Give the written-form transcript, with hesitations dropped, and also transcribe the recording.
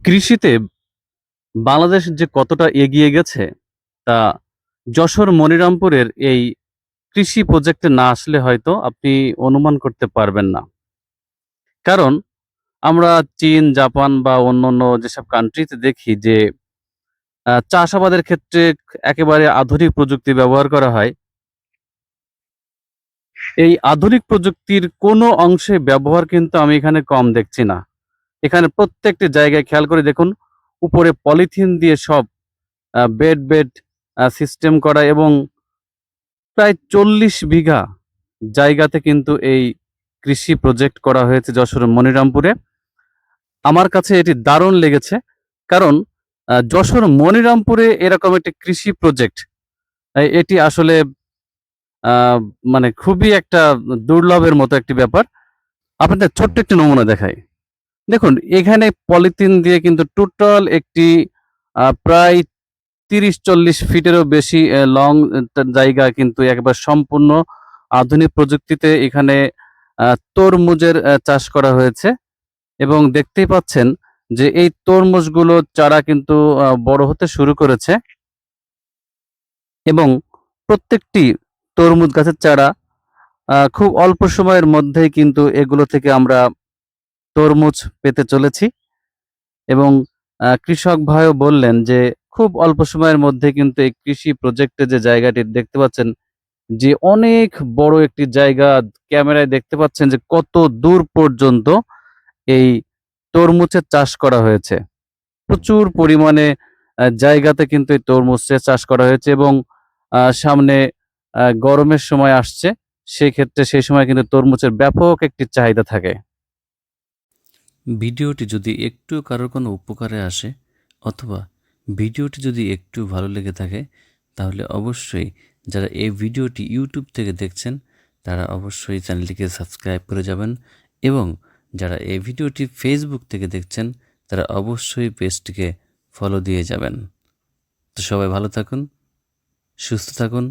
কৃষিতে বাংলাদেশ যে কতটা এগিয়ে গেছে তা যশোর মনিরামপুরের এই কৃষি প্রজেক্টে না আসলে হয়তো আপনি অনুমান করতে পারবেন না। কারণ আমরা চীন, জাপান বা অন্যান্য যেসব কান্ট্রিতে দেখি যে চাষাবাদের ক্ষেত্রে একেবারে আধুনিক প্রযুক্তি ব্যবহার করা হয়। এই আধুনিক প্রযুক্তির কোনো অংশে ব্যবহার কিন্তু আমি এখানে কম দেখছি না। এখানে প্রত্যেকটি জায়গায় খেয়াল করে দেখুন, উপরে পলিথিন দিয়ে সব বেড সিস্টেম করা এবং প্রায় ৪০ বিঘা জায়গাতে কিন্তু এই কৃষি প্রজেক্ট করা হয়েছে যশোরের মনিরামপুরে। আমার কাছে এটি দারুণ লেগেছে। কারণ যশোর মনিরামপুরে এরকম একটি কৃষি প্রজেক্ট এটি আসলে আ মানে খুবই একটা দুর্লভের মতো একটি ব্যাপার। আপনাদের ছোট্ট একটি নমুনা দেখাই। দেখুন এখানে পলিথিন দিয়ে কিন্তু টোটাল একটি প্রায় ৩০-৪০ ফিটেরও বেশি লং জায়গা কিন্তু একবার সম্পূর্ণ আধুনিক প্রযুক্তিতে এখানে আ তরমুজের চাষ করা হয়েছে এবং দেখতেই পাচ্ছেন যে এই তরমুজগুলোর চারা কিন্তু বড় হতে শুরু করেছে এবং প্রত্যেকটি তরমুজ গাছের চারা খুব অল্প সময়ের মধ্যেই কিন্তু এগুলো থেকে আমরা তরমুজ পেতে চলেছি এবং কৃষক ভাইও বললেন যে খুব অল্প সময়ের মধ্যে কিন্তু এই কৃষি প্রজেক্টে যে জায়গাটি দেখতে পাচ্ছেন যে অনেক বড় একটি জায়গা, ক্যামেরায় দেখতে পাচ্ছেন যে কত দূর পর্যন্ত এই তরমুজের চাষ করা হয়েছে। প্রচুর পরিমাণে জায়গাতে কিন্তু এই তরমুজের চাষ করা হয়েছে এবং সামনে গরমের সময় আসছে। সেক্ষেত্রে সেই সময় কিন্তু তরমুজের ব্যাপক একটি চাহিদা থাকে। ভিডিওটি যদি একটু কারোর কোনো উপকারে আসে অথবা ভিডিওটি যদি একটু ভালো লেগে থাকে তাহলে অবশ্যই যারা এই ভিডিওটি ইউটিউব থেকে দেখছেন তারা অবশ্যই চ্যানেলটিকে সাবস্ক্রাইব করে যাবেন এবং যারা এই ভিডিওটি ফেসবুক থেকে দেখছেন তারা অবশ্যই পেজটিকে ফলো দিয়ে যাবেন। তো সবাই ভালো থাকুন, সুস্থ থাকুন।